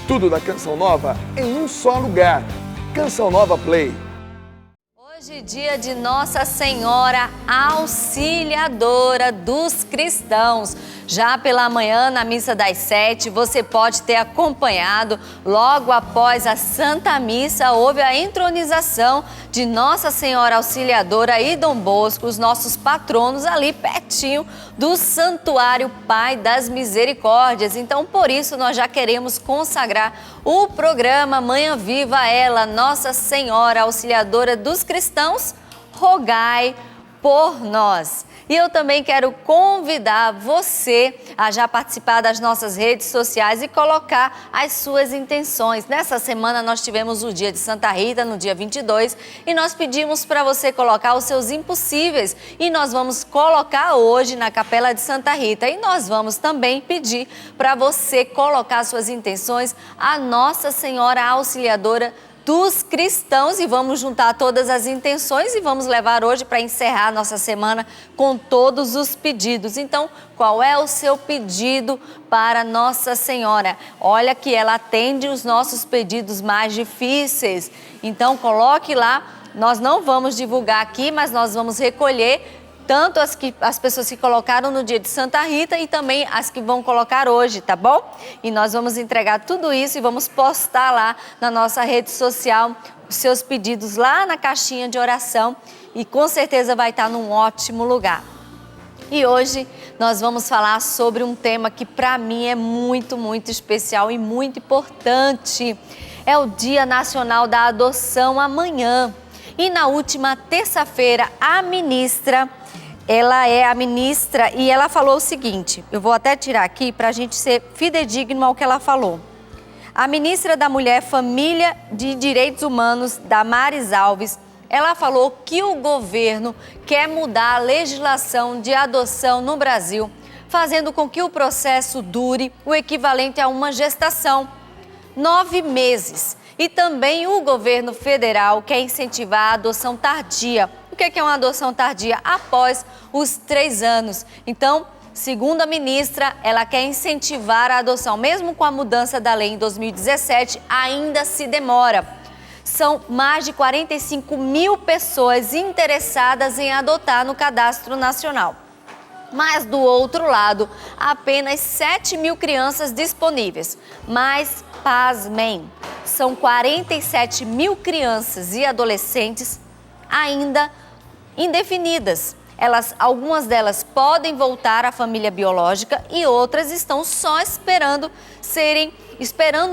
Tudo da Canção Nova em um só lugar. Canção Nova Play. Hoje, dia de Nossa Senhora Auxiliadora dos Cristãos. Já pela manhã, na Missa das 7, você pode ter acompanhado, logo após a Santa Missa, houve a entronização de Nossa Senhora Auxiliadora e Dom Bosco, os nossos patronos ali pertinho do Santuário Pai das Misericórdias. Então, por isso, nós já queremos consagrar o programa Manhã Viva ela, Nossa Senhora Auxiliadora dos Cristãos, rogai por nós. E eu também quero convidar você a já participar das nossas redes sociais e colocar as suas intenções. Nessa semana nós tivemos o dia de Santa Rita, no dia 22, e nós pedimos para você colocar os seus impossíveis. E nós vamos colocar hoje na Capela de Santa Rita. E nós vamos também pedir para você colocar suas intenções à Nossa Senhora Auxiliadora dos Cristãos, e vamos juntar todas as intenções e vamos levar hoje para encerrar nossa semana com todos os pedidos. Então, qual é o seu pedido para Nossa Senhora? Olha que ela atende os nossos pedidos mais difíceis. Então, coloque lá, nós não vamos divulgar aqui, mas nós vamos recolher tanto as pessoas que colocaram no dia de Santa Rita e também as que vão colocar hoje, tá bom? E nós vamos entregar tudo isso e vamos postar lá na nossa rede social os seus pedidos lá na caixinha de oração e com certeza vai estar num ótimo lugar. E hoje nós vamos falar sobre um tema que para mim é muito, muito especial e muito importante. É o Dia Nacional da Adoção amanhã. E na última terça-feira, a ministra, ela é a ministra e ela falou o seguinte, eu vou até tirar aqui para a gente ser fidedigno ao que ela falou. A ministra da Mulher, Família e Direitos Humanos, Damares Alves, ela falou que o governo quer mudar a legislação de adoção no Brasil, fazendo com que o processo dure o equivalente a uma gestação, 9 meses. E também o governo federal quer incentivar a adoção tardia. O que é uma adoção tardia? Após os 3 anos. Então, segundo a ministra, ela quer incentivar a adoção. Mesmo com a mudança da lei em 2017, ainda se demora. São mais de 45 mil pessoas interessadas em adotar no Cadastro Nacional. Mas, do outro lado, apenas 7 mil crianças disponíveis. Mas, pasmem, são 47 mil crianças e adolescentes ainda indefinidas. Algumas delas podem voltar à família biológica e outras estão só esperando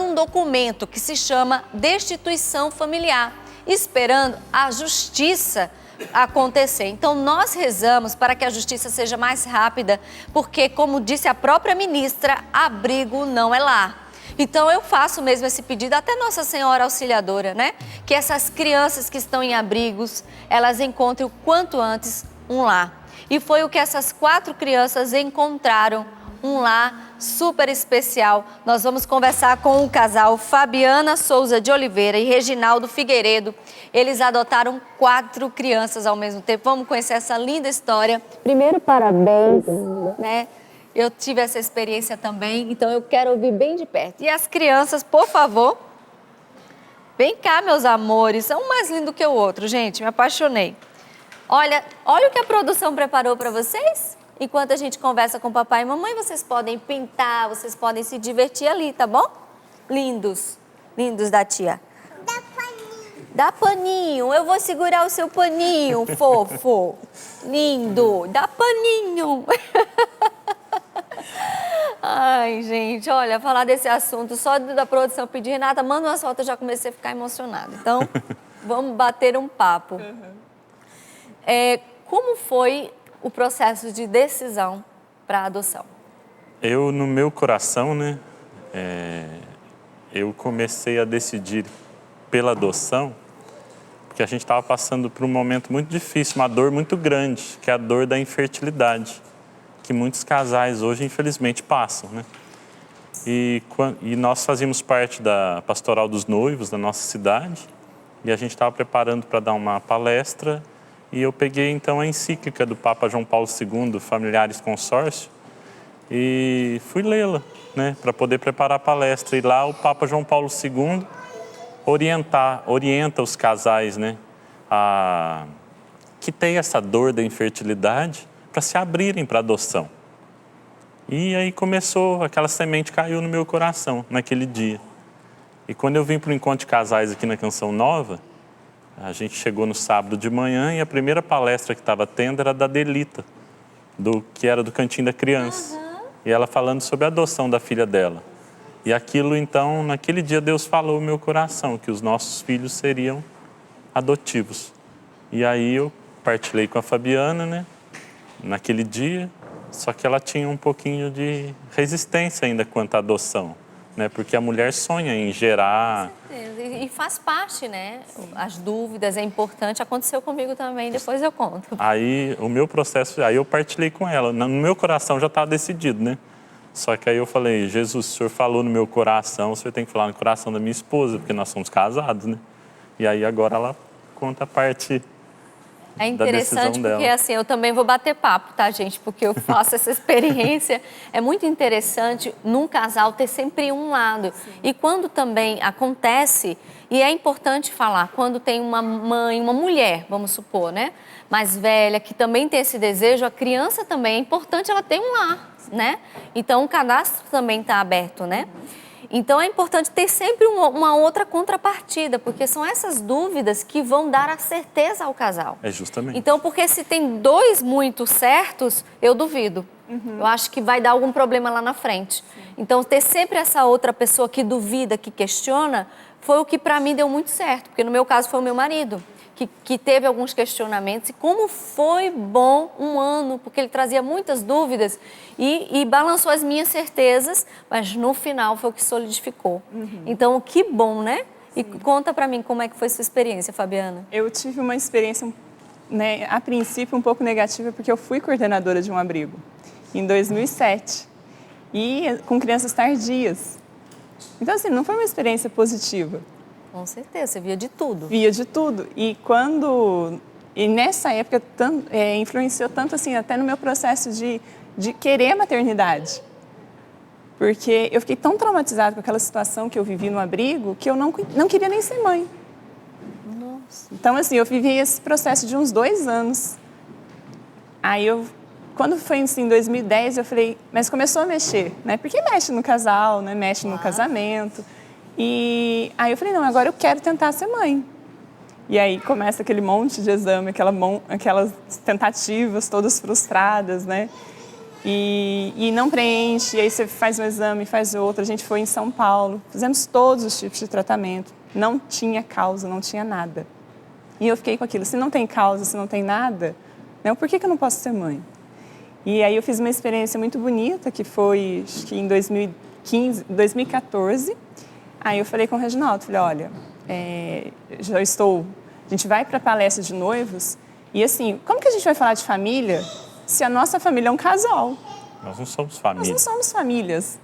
um documento que se chama destituição familiar, esperando a justiça acontecer. Então, nós rezamos para que a justiça seja mais rápida, porque, como disse a própria ministra, abrigo não é lar. Então, eu faço mesmo esse pedido até Nossa Senhora Auxiliadora, né? Que essas crianças que estão em abrigos, elas encontrem o quanto antes um lar. E foi o que essas 4 crianças encontraram, um lar super especial. Nós vamos conversar com o casal Fabiana Souza de Oliveira e Reginaldo Figueiredo. Eles adotaram 4 crianças ao mesmo tempo. Vamos conhecer essa linda história. Primeiro, parabéns, né? Eu tive essa experiência também, então eu quero ouvir bem de perto. E as crianças, por favor, vem cá, meus amores. Um mais lindo que o outro, gente, me apaixonei. Olha o que a produção preparou para vocês. Enquanto a gente conversa com papai e mamãe, vocês podem pintar, vocês podem se divertir ali, tá bom? Lindos, lindos da tia. Dá paninho. Dá paninho, eu vou segurar o seu paninho, fofo. Lindo, dá paninho. Ai, gente, olha, falar desse assunto, só da produção pedir, Renata, manda uma foto, eu já comecei a ficar emocionada. Então, vamos bater um papo. Como foi o processo de decisão para a adoção? Eu, no meu coração, né, eu comecei a decidir pela adoção, porque a gente estava passando por um momento muito difícil, uma dor muito grande, que é a dor da infertilidade, que muitos casais hoje, infelizmente, passam, né? E nós fazíamos parte da Pastoral dos Noivos da nossa cidade, e a gente estava preparando para dar uma palestra, e eu peguei, então, a encíclica do Papa João Paulo II, Familiares Consórcio, e fui lê-la, né, para poder preparar a palestra. E lá o Papa João Paulo II orienta os casais, né, que tem essa dor da infertilidade para se abrirem para adoção. E aí começou, aquela semente caiu no meu coração naquele dia. E quando eu vim para o encontro de casais aqui na Canção Nova, a gente chegou no sábado de manhã e a primeira palestra que estava tendo era da Delita, que era do Cantinho da Criança. E ela falando sobre a adoção da filha dela. E aquilo, então, naquele dia Deus falou no meu coração, que os nossos filhos seriam adotivos. E aí eu partilhei com a Fabiana, né, naquele dia, só que ela tinha um pouquinho de resistência ainda quanto à adoção, né, porque a mulher sonha em gerar. E faz parte, né? As dúvidas, é importante. Aconteceu comigo também, depois eu conto. Aí o meu processo, aí eu partilhei com ela. No meu coração já estava decidido, né? Só que aí eu falei, Jesus, o senhor falou no meu coração, o senhor tem que falar no coração da minha esposa, porque nós somos casados, né? E aí agora ela conta a parte É interessante da decisão porque, dela. assim, eu também vou bater papo, tá, gente? Porque eu faço essa experiência. É muito interessante num casal ter sempre um lado. Sim. E quando também acontece, e é importante falar, quando tem uma mãe, uma mulher, vamos supor, né? Mais velha, que também tem esse desejo, a criança também, é importante ela ter um lar, né? Então, o cadastro também está aberto, né? Então, é importante ter sempre uma outra contrapartida, porque são essas dúvidas que vão dar a certeza ao casal. É justamente. Então, porque se tem dois muito certos, eu duvido. Eu acho que vai dar algum problema lá na frente. Então, ter sempre essa outra pessoa que duvida, que questiona, foi o que para mim deu muito certo, porque no meu caso foi o meu marido. Que teve alguns questionamentos, e como foi bom um ano, porque ele trazia muitas dúvidas e balançou as minhas certezas, mas no final foi o que solidificou. Então, que bom, né? E conta pra mim como é que foi sua experiência, Fabiana. Eu tive uma experiência, né, a princípio um pouco negativa, porque eu fui coordenadora de um abrigo em 2007, e com crianças tardias. Então, assim, não foi uma experiência positiva. Com certeza, você via de tudo. Via de tudo. E nessa época influenciou tanto assim, até no meu processo de querer a maternidade. Porque eu fiquei tão traumatizada com aquela situação que eu vivi no abrigo que eu não queria nem ser mãe. Nossa. Então, assim, eu vivi esse processo de uns 2 anos. Aí quando foi assim, em 2010, eu falei, mas começou a mexer, né? Porque mexe no casal, né? Mexe no casamento. E aí eu falei, não, agora eu quero tentar ser mãe. E aí começa aquele monte de exame, aquelas tentativas todas frustradas, né? E não preenche, e aí você faz um exame, faz outro. A gente foi em São Paulo, fizemos todos os tipos de tratamento. Não tinha causa, não tinha nada. E eu fiquei com aquilo, se não tem causa, se não tem nada, né, por que eu não posso ser mãe? E aí eu fiz uma experiência muito bonita, que foi, acho que em 2014, aí eu falei com o Reginaldo, falei, olha, a gente vai para a palestra de noivos, e assim, como que a gente vai falar de família se a nossa família é um casal? Nós não somos família. Nós não somos famílias.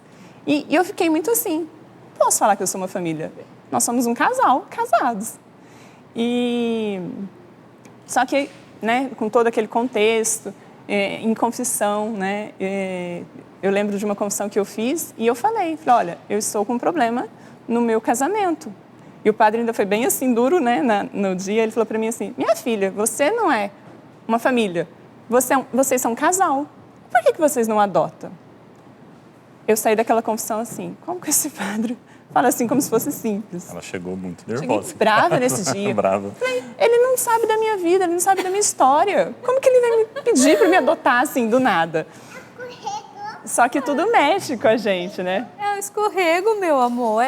E eu fiquei muito assim, posso falar que eu sou uma família? Nós somos um casal, casados. Só que, né, com todo aquele contexto, em confissão, né, eu lembro de uma confissão que eu fiz e eu falei, olha, eu estou com um problema no meu casamento. E o padre ainda foi bem assim, duro, né, no dia, ele falou para mim assim, minha filha, você não é uma família, vocês são um casal, por que vocês não adotam? Eu saí daquela confissão assim, como que esse padre fala assim, como se fosse simples? Ela chegou muito Cheguei nervosa. brava nesse dia. Brava. Falei, ele não sabe da minha vida, ele não sabe da minha história. Como que ele vai me pedir para me adotar assim, do nada? Só que tudo mexe com a gente, né? É o escorrego, meu amor,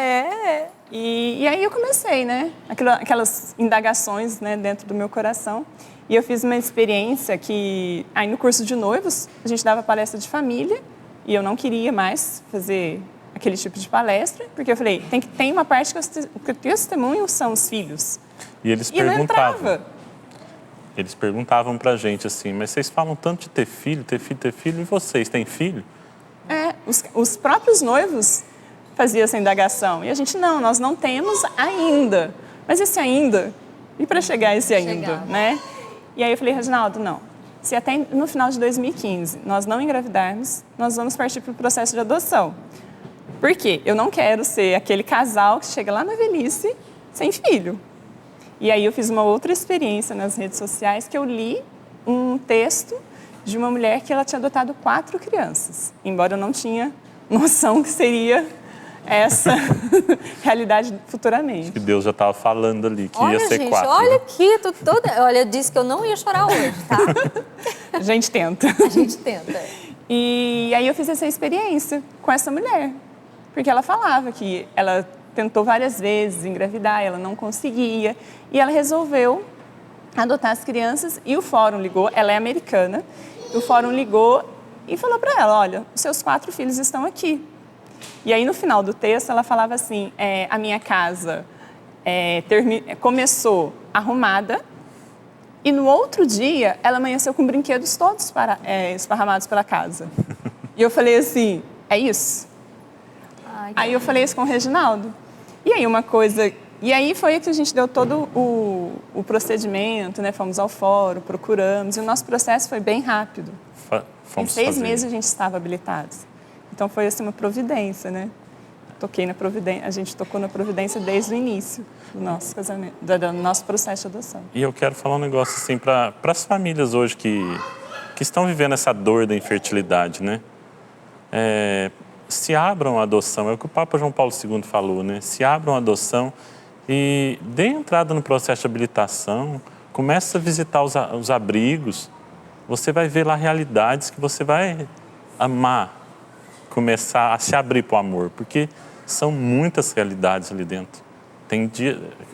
E aí eu comecei, né? Aquelas indagações, né, dentro do meu coração. E eu fiz uma experiência que, aí no curso de noivos, a gente dava palestra de família e eu não queria mais fazer aquele tipo de palestra, porque eu falei, tem uma parte que o testemunho são os filhos. E eles E não entrava. Eles perguntavam pra gente assim, mas vocês falam tanto de ter filho, e vocês têm filho? Os próprios noivos faziam essa indagação. E a gente, não, nós não temos ainda. Mas esse ainda? E para chegar a esse ainda, né? E aí eu falei, Reginaldo, não. se até no final de 2015 nós não engravidarmos, nós vamos partir para o processo de adoção. Por quê? Eu não quero ser aquele casal que chega lá na velhice sem filho. E aí eu fiz uma outra experiência nas redes sociais que eu li um texto de uma mulher que ela tinha adotado 4 crianças, embora eu não tinha noção que seria essa realidade futuramente. Que Deus já estava falando ali, que Olha, ia ser gente, 4. olha né? aqui, olha, eu disse que eu não ia chorar hoje, tá? A gente tenta. A gente tenta. E aí eu fiz essa experiência com essa mulher, porque ela falava que ela tentou várias vezes engravidar, ela não conseguia, e ela resolveu adotar as crianças e o fórum ligou, ela é americana, e o fórum ligou e falou para ela, olha, os seus 4 filhos estão aqui. E aí no final do texto ela falava assim, a minha casa começou arrumada e no outro dia ela amanheceu com brinquedos todos esparramados pela casa. E eu falei assim, é isso? Aí eu falei isso com o Reginaldo. E aí E aí foi que a gente deu todo o procedimento, né? Fomos ao fórum, procuramos, e o nosso processo foi bem rápido. Em 6 meses a gente estava habilitados. Então foi assim uma providência, né? A gente tocou na providência desde o início do nosso casamento, do nosso processo de adoção. E eu quero falar um negócio assim para as famílias hoje que estão vivendo essa dor da infertilidade, né? Se abram a adoção, é o que o Papa João Paulo II falou, né? Se abram a adoção e dê entrada no processo de habilitação, comece a visitar os abrigos, você vai ver lá realidades que você vai amar, começar a se abrir para o amor, porque são muitas realidades ali dentro.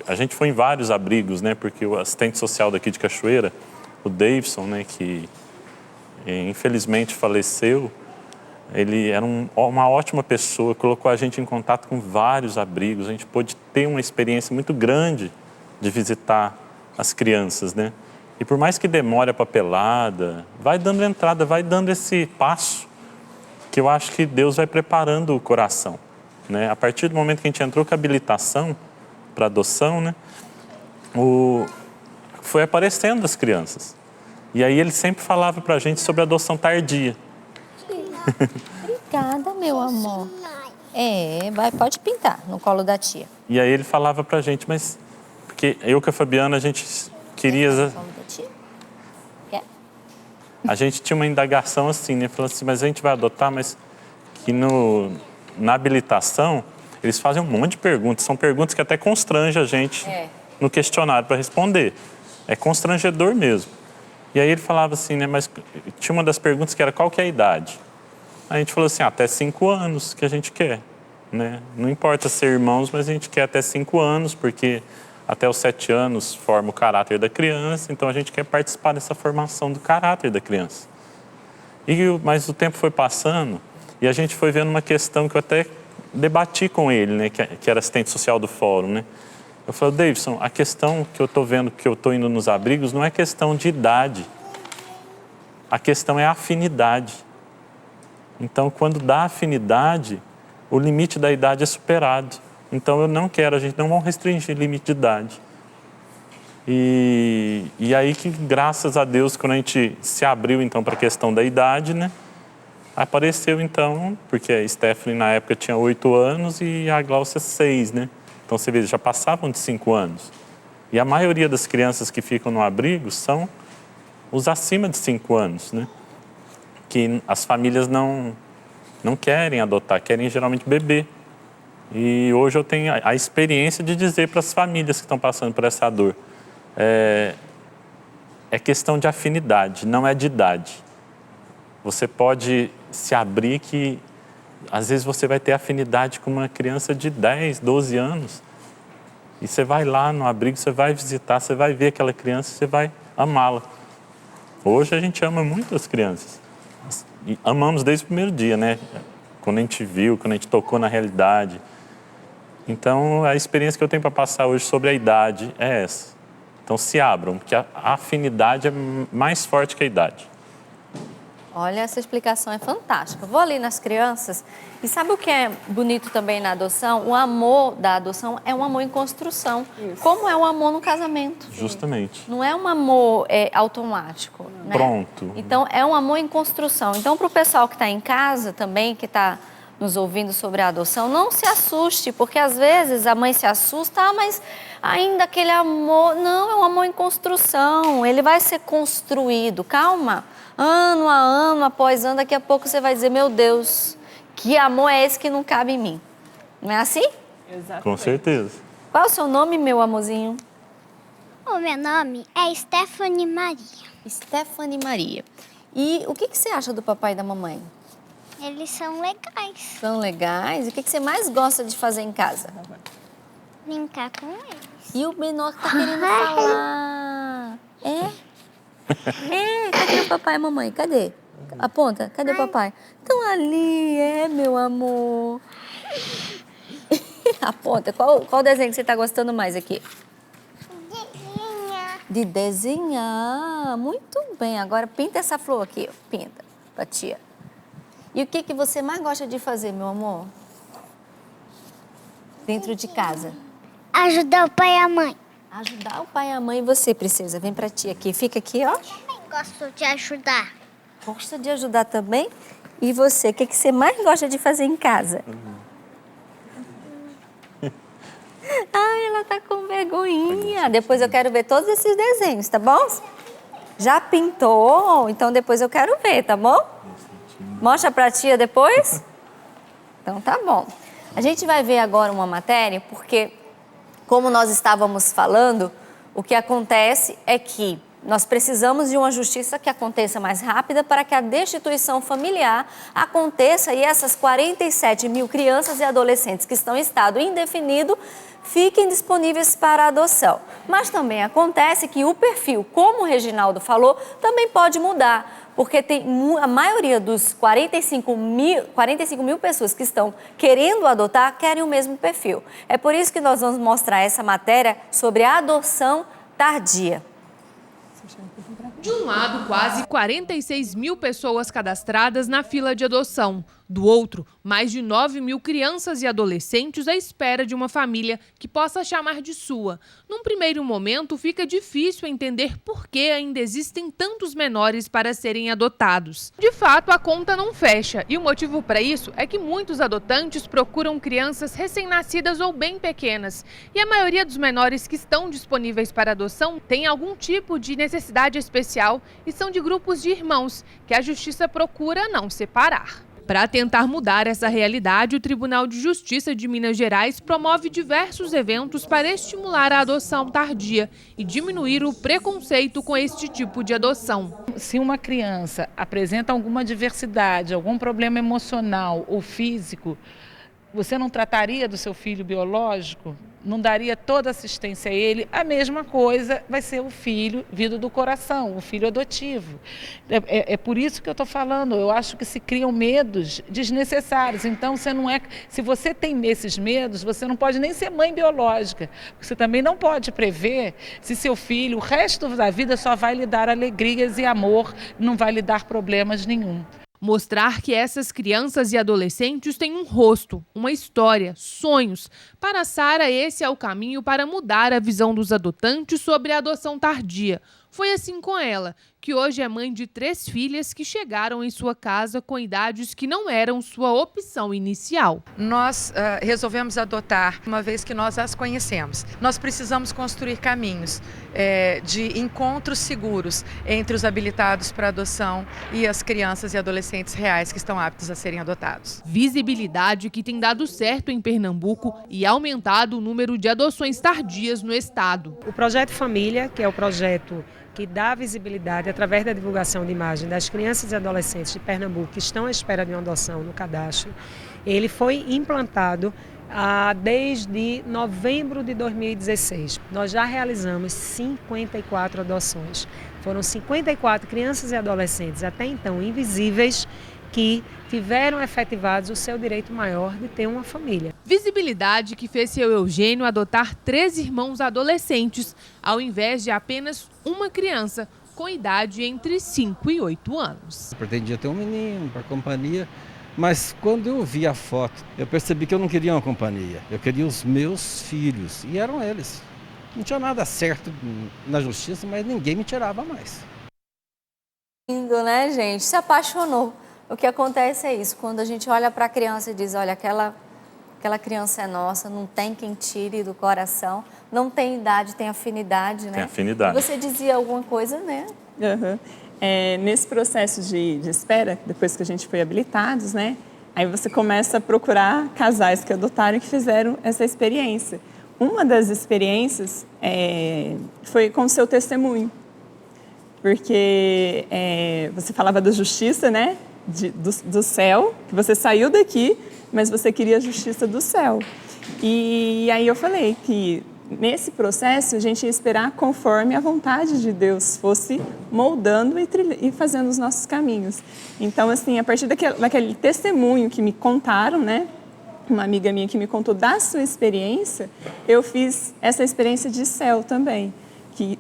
A gente foi em vários abrigos, né? Porque o assistente social daqui de Cachoeira, o Davidson, né? Que infelizmente faleceu, ele era uma ótima pessoa, colocou a gente em contato com vários abrigos, a gente pôde ter uma experiência muito grande de visitar as crianças, né? E por mais que demore a papelada, vai dando entrada, vai dando esse passo, que eu acho que Deus vai preparando o coração, né? A partir do momento que a gente entrou com a habilitação para adoção, né? Foi aparecendo as crianças. E aí ele sempre falava para a gente sobre a adoção tardia. Obrigada, meu amor. Pode pintar no colo da tia. E aí ele falava pra gente, mas... Porque eu com a Fabiana, a gente queria... No colo da tia? Quer? A gente tinha uma indagação assim, né? Falando assim, mas a gente vai adotar, mas que na habilitação, eles fazem um monte de perguntas. São perguntas que até constrangem a gente no questionário para responder. É constrangedor mesmo. E aí ele falava assim, né? Mas tinha uma das perguntas que era qual que é a idade? A gente falou assim, até 5 anos que a gente quer, né? Não importa ser irmãos, mas a gente quer até 5 anos, porque até os 7 anos forma o caráter da criança, então a gente quer participar dessa formação do caráter da criança. Mas o tempo foi passando e a gente foi vendo uma questão que eu até debati com ele, né? Que era assistente social do fórum, né? Eu falei, Davidson, a questão que eu estou vendo, que eu estou indo nos abrigos, não é questão de idade. A questão é a afinidade. Então, quando dá afinidade, o limite da idade é superado. Então, a gente não vai restringir o limite de idade. E aí que, graças a Deus, quando a gente se abriu, então, para a questão da idade, né? Apareceu, então, porque a Stephanie, na época, tinha 8 anos e a Glaucia 6, né? Então, você vê, já passavam de 5 anos. E a maioria das crianças que ficam no abrigo são os acima de 5 anos, né? Que as famílias não querem adotar, querem geralmente bebê. E hoje eu tenho a experiência de dizer para as famílias que estão passando por essa dor, é questão de afinidade, não é de idade. Você pode se abrir que, às vezes, você vai ter afinidade com uma criança de 10, 12 anos. E você vai lá no abrigo, você vai visitar, você vai ver aquela criança, você vai amá-la. Hoje a gente ama muito as crianças. E amamos desde o primeiro dia, né? Quando a gente viu, quando a gente tocou na realidade. Então, a experiência que eu tenho para passar hoje sobre a idade é essa. Então, se abram, porque a afinidade é mais forte que a idade. Olha, essa explicação é fantástica. Vou ali nas crianças e sabe o que é bonito também na adoção? O amor da adoção é um amor em construção. Isso. Como é o amor no casamento. Justamente. Não é um amor automático. Né? Pronto. Então, é um amor em construção. Então, para o pessoal que está em casa também, que está nos ouvindo sobre a adoção, não se assuste, porque às vezes a mãe se assusta, mas ainda aquele amor... Não, é um amor em construção. Ele vai ser construído. Calma. Ano a ano, após ano, daqui a pouco você vai dizer, meu Deus, que amor é esse que não cabe em mim? Não é assim? Exatamente. Com certeza. Qual é o seu nome, meu amorzinho? O meu nome é Stephanie Maria. Stephanie Maria. E o que você acha do papai e da mamãe? Eles são legais. São legais? E o que você mais gosta de fazer em casa? Brincar com eles. E o menor que tá querendo falar? É? Cadê o papai e a mamãe? Cadê? Aponta, cadê o papai? Estão ali, meu amor. Aponta, qual desenho que você tá gostando mais aqui? Desenhar. De desenhar. Muito bem, agora pinta essa flor aqui, ó. Pinta, pra tia. E o que você mais gosta de fazer, meu amor? Dentro de casa? Ajudar o pai e a mãe. Ajudar o pai e a mãe, você, princesa. Vem pra tia aqui, fica aqui, ó. Também gosto de ajudar. Gosta de ajudar também? E você, o que você mais gosta de fazer em casa? Ai, ela tá com vergonhinha. Depois eu quero ver todos esses desenhos, tá bom? Já pintou? Então depois eu quero ver, tá bom? Mostra pra tia depois? Então tá bom. A gente vai ver agora uma matéria, porque, como nós estávamos falando, o que acontece é que nós precisamos de uma justiça que aconteça mais rápida para que a destituição familiar aconteça e essas 47 mil crianças e adolescentes que estão em estado indefinido fiquem disponíveis para adoção. Mas também acontece que o perfil, como o Reginaldo falou, também pode mudar, porque tem a maioria dos 45 mil pessoas que estão querendo adotar querem o mesmo perfil. É por isso que nós vamos mostrar essa matéria sobre a adoção tardia. De um lado, quase 46 mil pessoas cadastradas na fila de adoção. Do outro, mais de 9 mil crianças e adolescentes à espera de uma família que possa chamar de sua. Num primeiro momento, fica difícil entender por que ainda existem tantos menores para serem adotados. De fato, a conta não fecha e o motivo para isso é que muitos adotantes procuram crianças recém-nascidas ou bem pequenas. E a maioria dos menores que estão disponíveis para adoção tem algum tipo de necessidade especial e são de grupos de irmãos, que a Justiça procura não separar. Para tentar mudar essa realidade, o Tribunal de Justiça de Minas Gerais promove diversos eventos para estimular a adoção tardia e diminuir o preconceito com este tipo de adoção. Se uma criança apresenta alguma diversidade, algum problema emocional ou físico, você não trataria do seu filho biológico? Não daria toda assistência a ele? A mesma coisa vai ser o filho vindo do coração, o filho adotivo. É por isso que eu estou falando, eu acho que se criam medos desnecessários. Então, se você tem esses medos, você não pode nem ser mãe biológica. Você também não pode prever se seu filho, o resto da vida, só vai lhe dar alegrias e amor, não vai lhe dar problemas nenhum. Mostrar que essas crianças e adolescentes têm um rosto, uma história, sonhos. Para Sara, esse é o caminho para mudar a visão dos adotantes sobre a adoção tardia. Foi assim com ela, que hoje é mãe de 3 filhas que chegaram em sua casa com idades que não eram sua opção inicial. Nós resolvemos adotar uma vez que nós as conhecemos. Nós precisamos construir caminhos de encontros seguros entre os habilitados para adoção e as crianças e adolescentes reais que estão aptos a serem adotados. Visibilidade que tem dado certo em Pernambuco e aumentado o número de adoções tardias no estado. O Projeto Família, que é o projeto que dá visibilidade através da divulgação de imagem das crianças e adolescentes de Pernambuco que estão à espera de uma adoção no cadastro, ele foi implantado desde novembro de 2016. Nós já realizamos 54 adoções. Foram 54 crianças e adolescentes até então invisíveis que tiveram efetivados o seu direito maior de ter uma família. Visibilidade que fez seu Eugênio adotar 3 irmãos adolescentes, ao invés de apenas uma criança, com idade entre 5 e 8 anos. Eu pretendia ter um menino para companhia, mas quando eu vi a foto, eu percebi que eu não queria uma companhia. Eu queria os meus filhos, e eram eles. Não tinha nada certo na justiça, mas ninguém me tirava mais. Lindo, né, gente? Se apaixonou. O que acontece é isso, quando a gente olha para a criança e diz, olha, aquela criança é nossa, não tem quem tire do coração, não tem idade, tem afinidade, né? Tem afinidade. E você dizia alguma coisa, né? Uhum. Nesse processo de espera, depois que a gente foi habilitados, né? Aí você começa a procurar casais que adotaram e que fizeram essa experiência. Uma das experiências foi com o seu testemunho, porque você falava da justiça, né? Do céu, que você saiu daqui, mas você queria a justiça do céu. E aí eu falei que nesse processo a gente ia esperar conforme a vontade de Deus fosse moldando e fazendo os nossos caminhos. Então, assim, a partir daquele testemunho que me contaram, né? Uma amiga minha que me contou da sua experiência, eu fiz essa experiência de céu também, que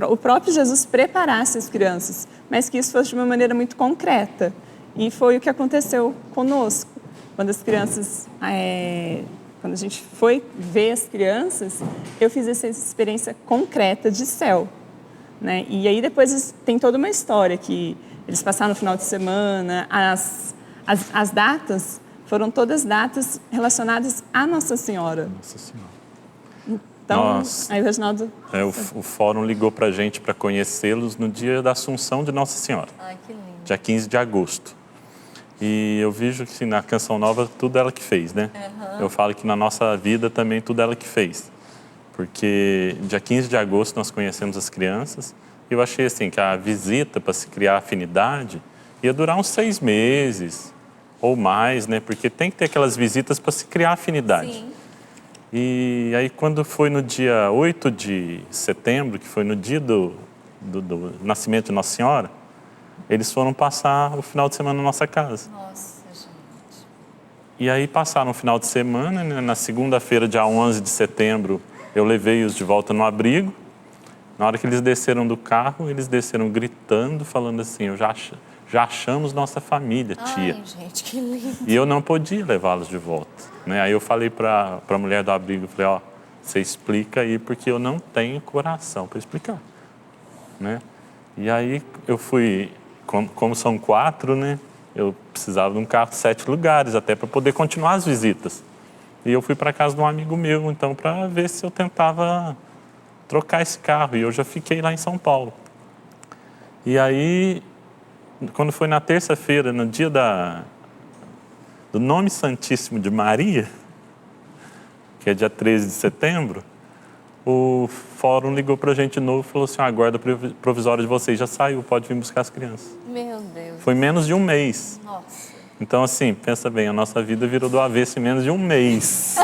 o próprio Jesus preparasse as crianças, mas que isso fosse de uma maneira muito concreta. E foi o que aconteceu conosco. Quando as crianças, quando a gente foi ver as crianças, eu fiz essa experiência concreta de céu, né? E aí depois tem toda uma história que eles passaram no final de semana, as datas foram todas datas relacionadas à Nossa Senhora. Nossa Senhora. Então, aí o Reginaldo... O fórum ligou para a gente para conhecê-los no dia da Assunção de Nossa Senhora. Ai, que lindo. Dia 15 de agosto. E eu vejo que na Canção Nova tudo ela que fez, né? Uhum. Eu falo que na nossa vida também tudo ela que fez. Porque dia 15 de agosto nós conhecemos as crianças e eu achei assim que a visita para se criar afinidade ia durar uns 6 meses ou mais, né? Porque tem que ter aquelas visitas para se criar afinidade. Sim. E aí quando foi no dia 8 de setembro, que foi no dia do nascimento de Nossa Senhora, eles foram passar o final de semana na nossa casa. Nossa, gente. E aí passaram o final de semana, né? Na segunda-feira, dia 11 de setembro, eu levei-os de volta no abrigo. Na hora que eles desceram do carro, eles desceram gritando, falando assim, já achamos nossa família, tia. Ai, gente, que lindo. E eu não podia levá-los de volta, né? Aí eu falei para a mulher do abrigo, falei, ó, você explica aí, porque eu não tenho coração para explicar, né? E aí eu fui, como são 4, né? Eu precisava de um carro de 7 lugares, até para poder continuar as visitas. E eu fui para casa de um amigo meu, então, para ver se eu tentava trocar esse carro. E eu já fiquei lá em São Paulo. E aí, quando foi na terça-feira, no dia do Nome Santíssimo de Maria, que é dia 13 de setembro, o fórum ligou para a gente de novo e falou assim, a guarda provisória de vocês já saiu, pode vir buscar as crianças. Meu Deus. Foi menos de um mês. Nossa. Então, assim, pensa bem, a nossa vida virou do avesso em menos de um mês.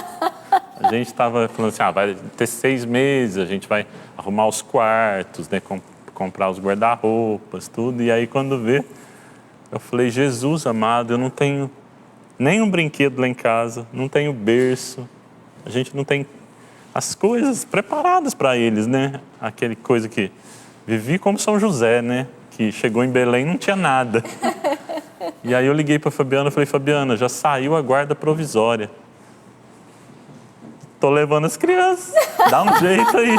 A gente estava falando assim, vai ter 6 meses, a gente vai arrumar os quartos, né, comprar os guarda-roupas, tudo. E aí, quando vê, eu falei, Jesus amado, eu não tenho nenhum brinquedo lá em casa, não tenho berço, a gente não tem as coisas preparadas para eles, né? Aquele coisa que vivi como São José, né? Que chegou em Belém e não tinha nada. E aí eu liguei para a Fabiana e falei, Fabiana, já saiu a guarda provisória. Tô levando as crianças, dá um jeito aí.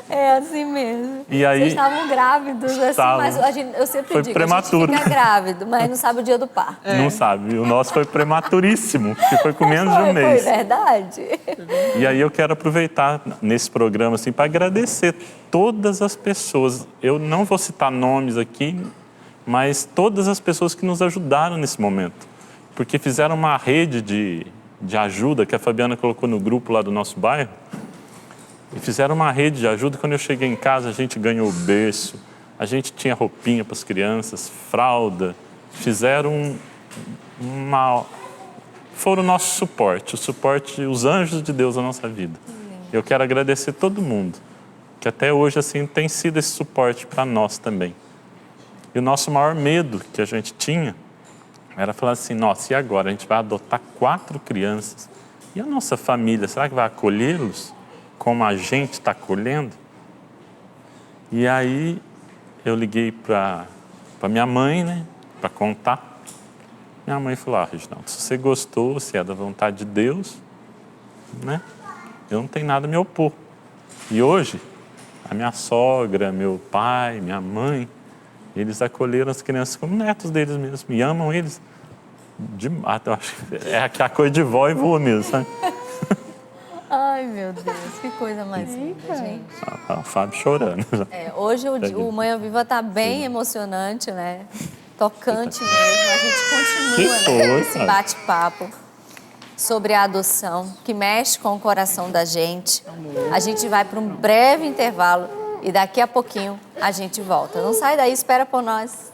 É assim mesmo. E aí, vocês estavam grávidos, assim, mas eu sempre foi digo, prematuro. A gente fica grávido, mas não sabe o dia do parto. Não sabe, o nosso foi prematuríssimo, que foi com menos de um mês. Foi verdade. E aí eu quero aproveitar nesse programa assim, para agradecer todas as pessoas. Eu não vou citar nomes aqui, mas todas as pessoas que nos ajudaram nesse momento. Porque fizeram uma rede de ajuda que a Fabiana colocou no grupo lá do nosso bairro. E fizeram uma rede de ajuda. Quando eu cheguei em casa, a gente ganhou berço, a gente tinha roupinha para as crianças, fralda. Fizeram foram o nosso suporte, os anjos de Deus na nossa vida. Eu quero agradecer todo mundo, que até hoje assim tem sido esse suporte para nós também. E o nosso maior medo que a gente tinha era falar assim, nossa, e agora? A gente vai adotar 4 crianças. E a nossa família, será que vai acolhê-los como a gente está acolhendo? E aí eu liguei para minha mãe, né, para contar. Minha mãe falou, Reginaldo, se você gostou, se é da vontade de Deus, né, eu não tenho nada a me opor. E hoje, a minha sogra, meu pai, minha mãe, eles acolheram as crianças como netos deles mesmos e amam eles. Eu acho que é a coisa de vó e vô mesmo, sabe? Ai, meu Deus, que coisa mais linda, gente. O Fábio chorando. Hoje o Manhã Viva tá bem emocionante, né? Tocante mesmo. A gente continua, né, esse bate-papo sobre a adoção, que mexe com o coração da gente. A gente vai para um breve intervalo e daqui a pouquinho a gente volta. Não sai daí, espera por nós.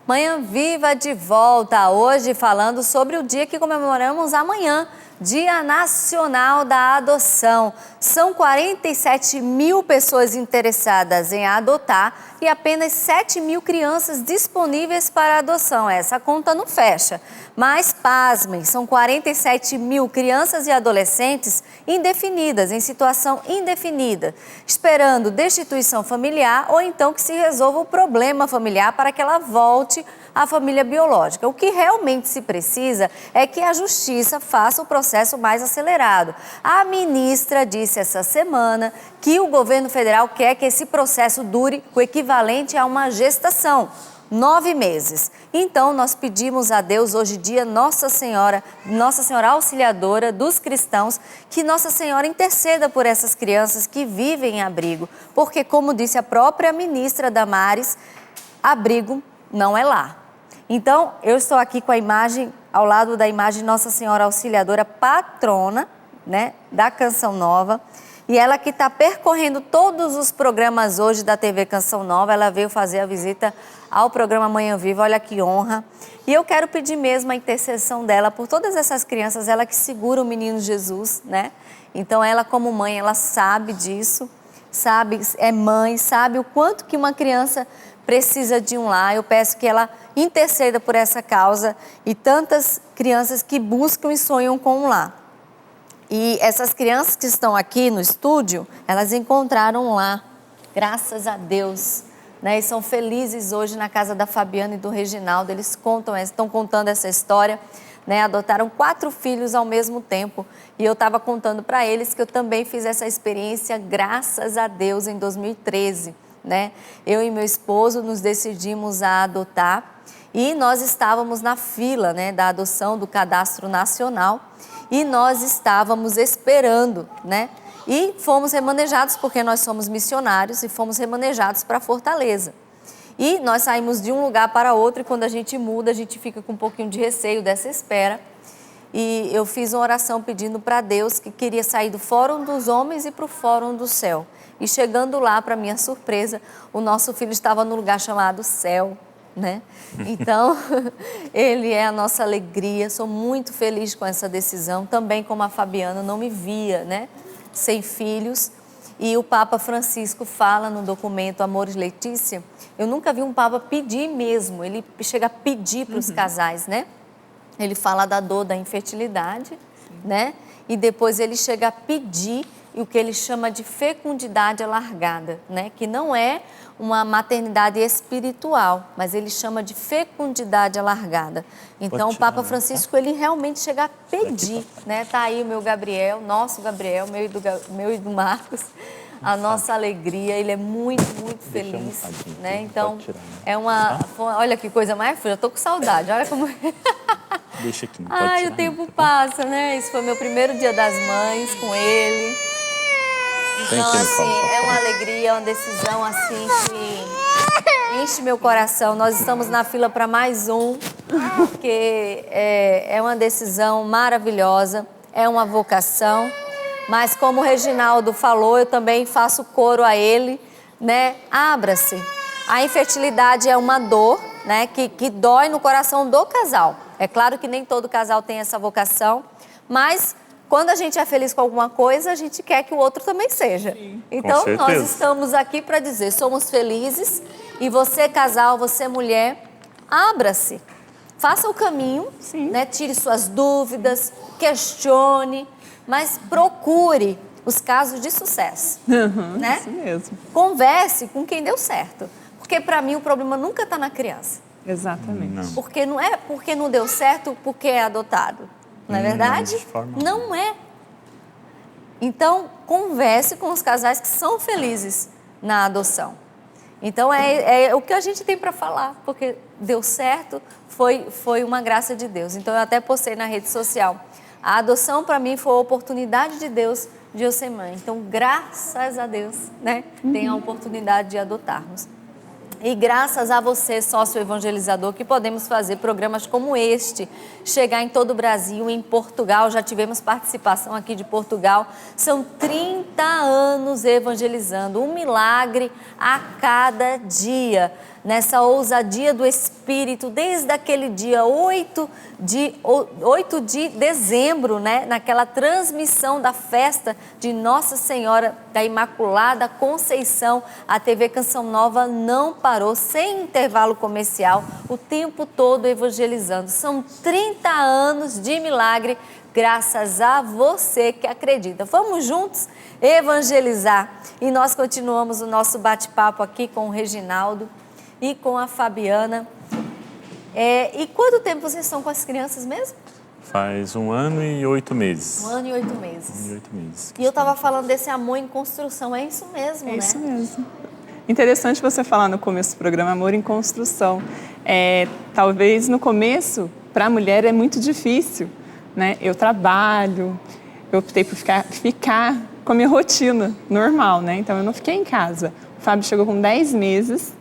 Manhã Viva de volta, hoje falando sobre o dia que comemoramos amanhã, Dia Nacional da Adoção. São 47 mil pessoas interessadas em adotar e apenas 7 mil crianças disponíveis para adoção. Essa conta não fecha. Mas, pasmem, são 47 mil crianças e adolescentes indefinidas, em situação indefinida, esperando destituição familiar ou então que se resolva o problema familiar para que ela volte à família biológica. O que realmente se precisa é que a Justiça faça o processo mais acelerado. A ministra disse essa semana que o governo federal quer que esse processo dure o equivalente a uma gestação. 9 meses. Então, nós pedimos a Deus, hoje dia, Nossa Senhora Auxiliadora dos cristãos, que Nossa Senhora interceda por essas crianças que vivem em abrigo. Porque, como disse a própria ministra Damares, abrigo não é lar. Então, eu estou aqui com a imagem, ao lado da imagem Nossa Senhora Auxiliadora, patrona, né, da Canção Nova. E ela que está percorrendo todos os programas hoje da TV Canção Nova, ela veio fazer a visita ao programa Manhã Viva, olha que honra. E eu quero pedir mesmo a intercessão dela por todas essas crianças, ela que segura o menino Jesus, né? Então ela como mãe, ela sabe disso, sabe, é mãe, sabe o quanto que uma criança precisa de um lar. Eu peço que ela interceda por essa causa e tantas crianças que buscam e sonham com um lar. E essas crianças que estão aqui no estúdio, elas encontraram um lar, graças a Deus, né? E são felizes hoje na casa da Fabiana e do Reginaldo. Eles estão contando essa história, né? Adotaram 4 filhos ao mesmo tempo. E eu estava contando para eles que eu também fiz essa experiência, graças a Deus, em 2013, né? Eu e meu esposo nos decidimos a adotar e nós estávamos na fila, né, da adoção do Cadastro Nacional. E nós estávamos esperando, né? E fomos remanejados, porque nós somos missionários, e fomos remanejados para Fortaleza. E nós saímos de um lugar para outro, e quando a gente muda, a gente fica com um pouquinho de receio dessa espera. E eu fiz uma oração pedindo para Deus que queria sair do Fórum dos Homens e para o Fórum do Céu. E chegando lá, para minha surpresa, o nosso filho estava no lugar chamado Céu, né? Então, ele é a nossa alegria. Sou muito feliz com essa decisão, também como a Fabiana não me via, né, sem filhos. E o Papa Francisco fala no documento Amores Letícia, eu nunca vi um Papa pedir mesmo, ele chega a pedir para os casais, né? Ele fala da dor da infertilidade, né? E depois ele chega a pedir o que ele chama de fecundidade alargada, né? Que não é uma maternidade espiritual, mas ele chama de fecundidade alargada. Então, o Papa Francisco, ele realmente chega a pedir, né? Tá aí o meu Gabriel, nosso Gabriel, meu e do Marcos, a nossa alegria, ele é muito, muito feliz, né? Então, é uma... Olha que coisa mais fria, eu tô com saudade, olha como... Deixa aqui, Ai, o tempo passa, né? Esse foi meu primeiro Dia das Mães com ele. Então, assim, é uma alegria, é uma decisão, assim, que enche meu coração. Nós estamos na fila para mais um, porque é uma decisão maravilhosa, é uma vocação. Mas como o Reginaldo falou, eu também faço coro a ele, né? Abra-se. A infertilidade é uma dor, né? Que dói no coração do casal. É claro que nem todo casal tem essa vocação, mas... Quando a gente é feliz com alguma coisa, a gente quer que o outro também seja. Sim. Então, nós estamos aqui para dizer, somos felizes e você, casal, você, mulher, abra-se. Faça o caminho, né? Tire suas dúvidas, questione, mas procure os casos de sucesso, né? Isso mesmo. Converse com quem deu certo, porque para mim o problema nunca está na criança. Exatamente. Não. Porque não é porque não deu certo porque é adotado, não é verdade? de forma Não é. Então, converse com os casais que são felizes na adoção. Então, é o que a gente tem para falar, porque deu certo, foi uma graça de Deus. Então, eu até postei na rede social. A adoção, para mim, foi a oportunidade de Deus de eu ser mãe. Então, graças a Deus, né, tem a oportunidade de adotarmos. E graças a você, sócio evangelizador, que podemos fazer programas como este, chegar em todo o Brasil, em Portugal, já tivemos participação aqui de Portugal, são 30 anos evangelizando, um milagre a cada dia, nessa ousadia do Espírito, desde aquele dia 8 de dezembro, né? Naquela transmissão da festa de Nossa Senhora da Imaculada Conceição, a TV Canção Nova não parou, sem intervalo comercial, o tempo todo evangelizando. São 30 anos de milagre, graças a você que acredita. Vamos juntos evangelizar. E nós continuamos o nosso bate-papo aqui com o Reginaldo e com a Fabiana. E quanto tempo vocês estão com as crianças mesmo? Faz 1 ano e 8 meses. 1 ano e 8 meses. 1 ano e 8 meses. E eu estava falando desse amor em construção, é isso mesmo, né? É isso mesmo. Interessante você falar no começo do programa, amor em construção. Talvez no começo, para a mulher é muito difícil, né? Eu trabalho, eu optei por ficar com a minha rotina normal, né? Então eu não fiquei em casa. O Fábio chegou com 10 meses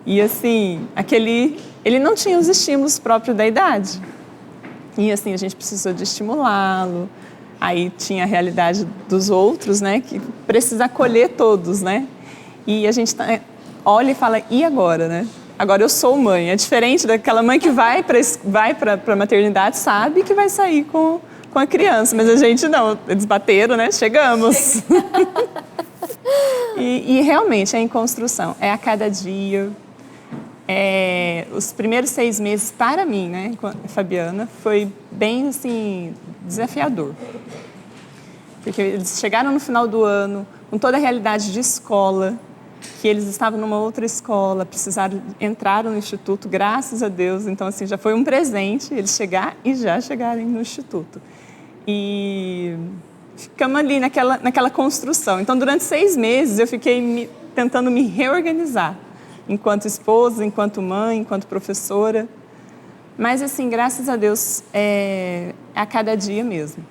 e assim, ele não tinha os estímulos próprios da idade. E assim, a gente precisou de estimulá-lo. Aí tinha a realidade dos outros, né? Que precisa acolher todos, né? E a gente olha e fala, e agora, né? Agora eu sou mãe. É diferente daquela mãe que vai para a maternidade, sabe que vai sair com a criança. Mas a gente não, eles bateram, né? Chegamos. E realmente é em construção, é a cada dia. Os primeiros 6 meses, para mim, né, Fabiana, foi bem, assim, desafiador. Porque eles chegaram no final do ano, com toda a realidade de escola, que eles estavam numa outra escola, entraram no instituto, graças a Deus. Então, assim, já foi um presente eles chegarem no instituto. E ficamos ali naquela construção. Então, durante 6 meses, eu fiquei tentando me reorganizar, enquanto esposa, enquanto mãe, enquanto professora. Mas, assim, graças a Deus, é a cada dia mesmo.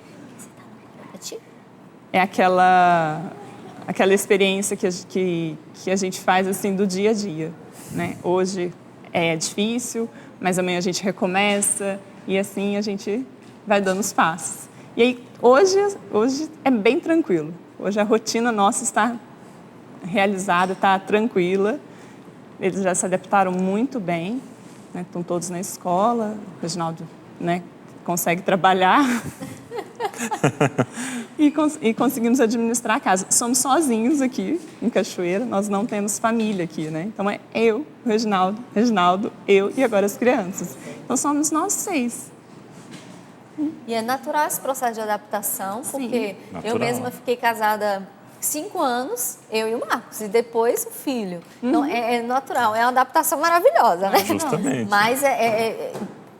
É aquela experiência que a gente faz, assim, do dia a dia, né? Hoje é difícil, mas amanhã a gente recomeça e, assim, a gente vai dando os passos. E aí, hoje é bem tranquilo. Hoje a rotina nossa está realizada, está tranquila. Eles já se adaptaram muito bem, né? Estão todos na escola. O Reginaldo, né, consegue trabalhar e conseguimos administrar a casa. Somos sozinhos aqui em Cachoeira, nós não temos família aqui, né? Então é eu, o Reginaldo, eu e agora as crianças. Então somos nós 6. E é natural esse processo de adaptação, porque natural. Eu mesma fiquei casada 5 anos, eu e o Marcos, e depois o filho. Então, é natural, é uma adaptação maravilhosa, né? Justamente. Mas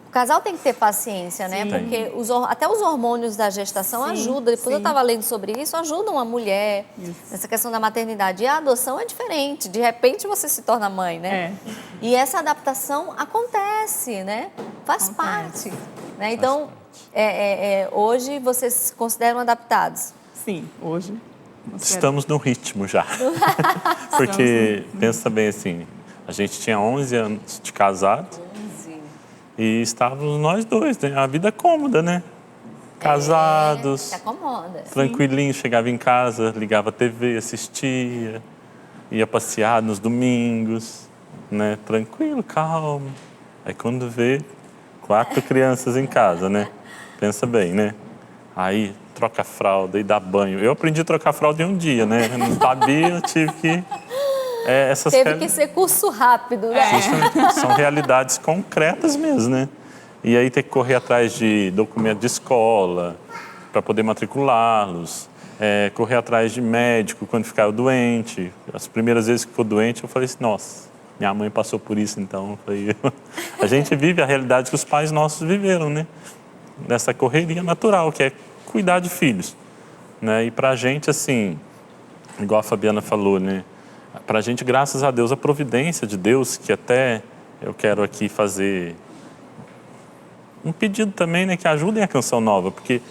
o casal tem que ter paciência, né? Sim. Porque até os hormônios da gestação ajudam. Depois eu estava lendo sobre isso, ajudam a mulher nessa questão da maternidade. E a adoção é diferente. De repente você se torna mãe, né? E essa adaptação acontece, né? Faz parte. Né? Então, hoje vocês se consideram adaptados? Sim, hoje. Estamos no ritmo já. Porque, pensa bem assim, a gente tinha 11 anos de casado e estávamos nós dois, né? A vida cômoda, né? Casados, Se acomoda. tranquilinho, chegava em casa, ligava a TV, assistia, ia passear nos domingos, né? Tranquilo, calmo. Aí quando vê, 4 crianças em casa, né? Pensa bem, né? Aí troca a fralda e dá banho. Eu aprendi a trocar a fralda em um dia, né? Eu não sabia, eu tive que... Teve que ser curso rápido, né? São realidades concretas mesmo, né? E aí ter que correr atrás de documento de escola para poder matriculá-los. correr atrás de médico quando ficava doente. As primeiras vezes que ficou doente, eu falei assim, nossa, minha mãe passou por isso, então. Eu falei, a gente vive a realidade que os pais nossos viveram, né? Nessa correria natural, que é cuidar de filhos, né? E pra gente, assim, igual a Fabiana falou, né? Pra gente, graças a Deus, a providência de Deus, que até eu quero aqui fazer um pedido também, né? Que ajudem a Canção Nova, porque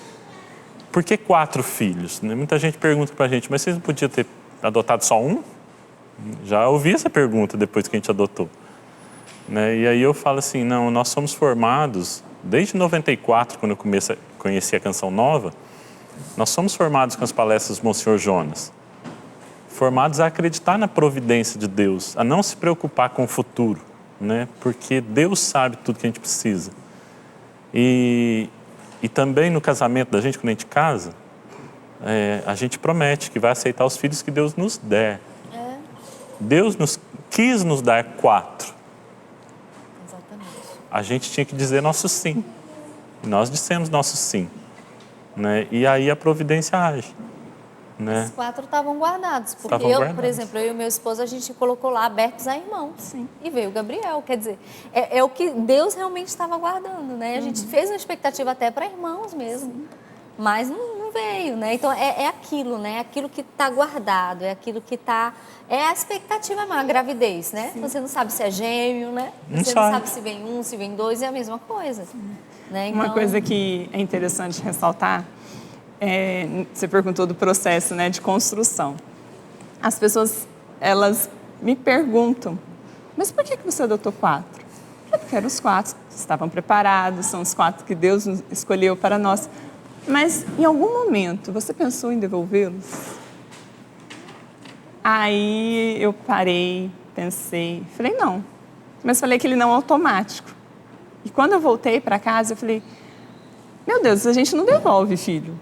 por que 4 filhos? Né? Muita gente pergunta pra gente, mas vocês não podiam ter adotado só um? Já ouvi essa pergunta depois que a gente adotou. Né? E aí eu falo assim, não, nós somos formados, desde 94, quando eu conheci a Canção Nova, nós somos formados com as palestras do Monsenhor Jonas. Formados a acreditar na providência de Deus, a não se preocupar com o futuro, né? Porque Deus sabe tudo que a gente precisa. E também no casamento da gente, quando a gente casa, a gente promete que vai aceitar os filhos que Deus nos der. Deus quis nos dar 4. Exatamente. A gente tinha que dizer nosso sim. Nós dissemos nosso sim. Né? E aí a providência age. Né? Os 4 estavam guardados, porque por exemplo, eu e o meu esposo, a gente colocou lá abertos a irmãos. Sim. E veio o Gabriel, quer dizer, é o que Deus realmente estava guardando, né? A gente fez uma expectativa até para irmãos mesmo, mas não veio, né? Então é aquilo, né? É aquilo que está guardado, é aquilo que está... É a expectativa, a gravidez, né? Sim. Você não sabe se é gêmeo, né? Você não sabe se vem 1, se vem 2, é a mesma coisa. Né? Então... Uma coisa que é interessante ressaltar, você perguntou do processo, né, de construção. As pessoas, elas me perguntam, mas por que você adotou 4? Porque eram os 4 que estavam preparados, são os 4 que Deus escolheu para nós. Mas, em algum momento, você pensou em devolvê-los? Aí eu parei, pensei, falei, não. Mas falei aquele não automático. E quando eu voltei para casa, eu falei, meu Deus, a gente não devolve filho.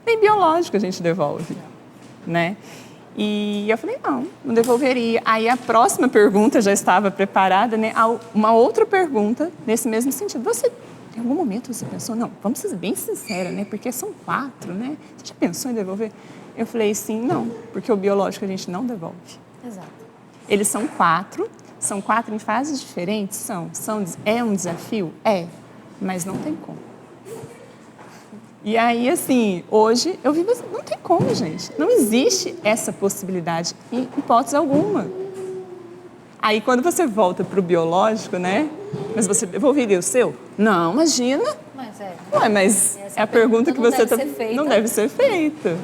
Nem biológico a gente devolve, né? E eu falei, não devolveria. Aí a próxima pergunta já estava preparada, né? Uma outra pergunta nesse mesmo sentido. Em algum momento você pensou, não, vamos ser bem sincera, né? Porque são 4, né? Você já pensou em devolver? Eu falei, sim, não, porque o biológico a gente não devolve. Exato. Eles são 4 em fases diferentes? É um desafio? Mas não tem como. E aí, assim, hoje eu vivo assim, não tem como, gente. Não existe essa possibilidade, em hipótese alguma. Aí, quando você volta para o biológico, né? Mas você devolveria o seu? Não, imagina. Mas é a pergunta que você está... Não deve ser feita.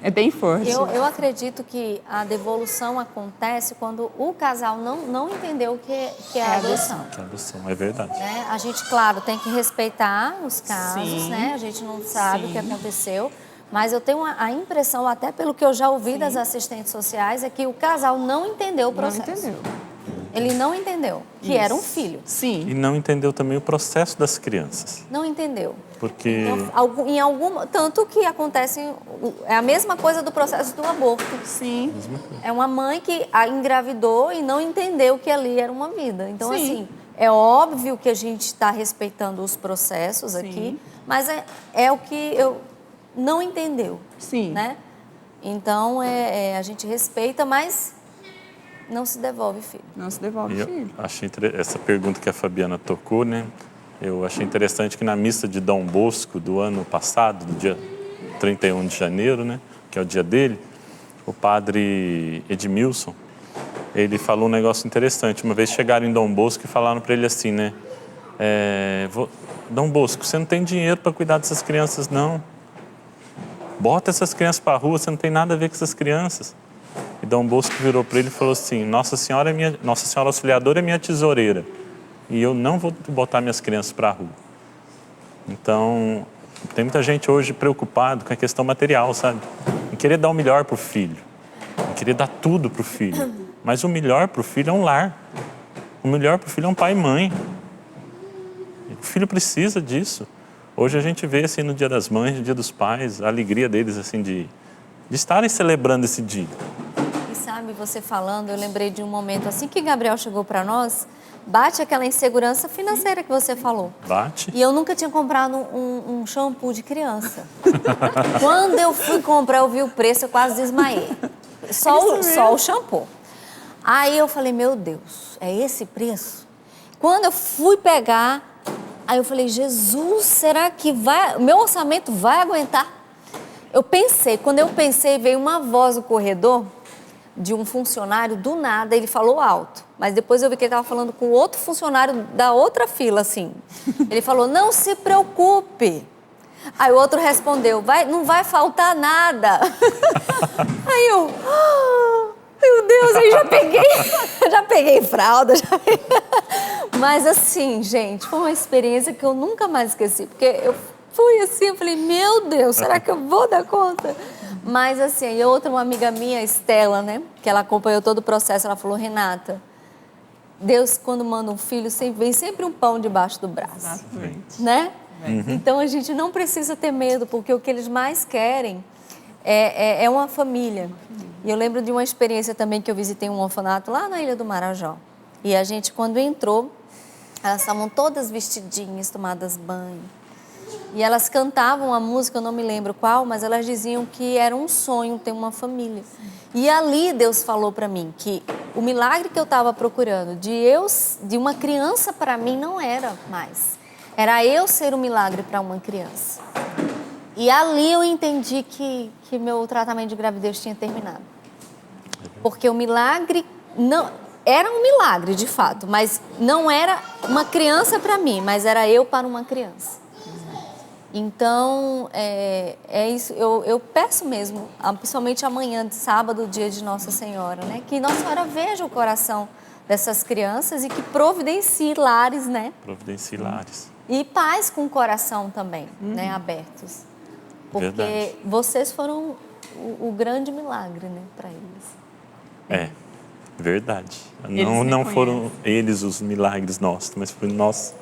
É bem forte. Eu acredito que a devolução acontece quando o casal não entendeu o que é a adoção. Que é adoção, é verdade. Né? A gente, claro, tem que respeitar os casos, né? A gente não sabe o que aconteceu, mas eu tenho a impressão, até pelo que eu já ouvi das assistentes sociais, é que o casal não entendeu o processo. Não entendeu. Ele não entendeu que era um filho. Sim. E não entendeu também o processo das crianças. Não entendeu. Porque... Então, tanto que acontece, é a mesma coisa do processo do aborto. Sim. É uma mãe que a engravidou e não entendeu que ali era uma vida. Então, assim, é óbvio que a gente está respeitando os processos aqui, mas é o que eu não entendeu. Sim. Né? Então, a gente respeita, mas... Não se devolve filho. Não se devolve filho. Achei essa pergunta que a Fabiana tocou, né? Eu achei interessante que na missa de Dom Bosco do ano passado, do dia 31 de janeiro, né? Que é o dia dele, o padre Edmilson, ele falou um negócio interessante. Uma vez chegaram em Dom Bosco e falaram para ele assim, né? Dom Bosco, você não tem dinheiro para cuidar dessas crianças, não. Bota essas crianças para a rua, você não tem nada a ver com essas crianças. E Dom Bosco virou para ele e falou assim, Nossa Senhora Auxiliadora é minha tesoureira e eu não vou botar minhas crianças para a rua. Então, tem muita gente hoje preocupado com a questão material, sabe? Em querer dar o melhor para o filho, em querer dar tudo para o filho. Mas o melhor para o filho é um lar. O melhor para o filho é um pai e mãe. O filho precisa disso. Hoje a gente vê assim no Dia das Mães, no Dia dos Pais, a alegria deles assim de estarem celebrando esse dia. E sabe, você falando, eu lembrei de um momento assim que Gabriel chegou para nós, bate aquela insegurança financeira que você falou. Bate. E eu nunca tinha comprado um shampoo de criança. Quando eu fui comprar, eu vi o preço, eu quase desmaiei. Só o shampoo. Aí eu falei, meu Deus, é esse preço? Quando eu fui pegar, aí eu falei, Jesus, será que meu orçamento vai aguentar? Quando eu pensei, veio uma voz no corredor de um funcionário, do nada, ele falou alto. Mas depois eu vi que ele estava falando com outro funcionário da outra fila, assim. Ele falou, não se preocupe. Aí o outro respondeu, não vai faltar nada. Aí eu, meu Deus, aí já peguei fralda. Mas assim, gente, foi uma experiência que eu nunca mais esqueci. Porque eu fui assim, eu falei, meu Deus, será que eu vou dar conta? Mas assim, e outra, uma amiga minha, Estela, né, que ela acompanhou todo o processo, ela falou, Renata, Deus, quando manda um filho, vem sempre um pão debaixo do braço. Exatamente. Né? Então a gente não precisa ter medo, porque o que eles mais querem é uma família. E eu lembro de uma experiência também que eu visitei um orfanato lá na Ilha do Marajó. E a gente, quando entrou, elas estavam todas vestidinhas, tomadas banho. E elas cantavam a música, eu não me lembro qual, mas elas diziam que era um sonho ter uma família. E ali Deus falou para mim que o milagre que eu estava procurando de uma criança para mim não era mais. Era eu ser um milagre para uma criança. E ali eu entendi que meu tratamento de gravidez tinha terminado. Porque o milagre não era um milagre, de fato, mas não era uma criança para mim, mas era eu para uma criança. Então, é isso, eu peço mesmo, principalmente amanhã de sábado, dia de Nossa Senhora, né? Que Nossa Senhora veja o coração dessas crianças e que providencie lares, né? Providencie lares. E pais com o coração também, né? Abertos. Porque Verdade. vocês foram o grande milagre, né? Para eles. Verdade. Não foram eles os milagres nossos, mas foi nós.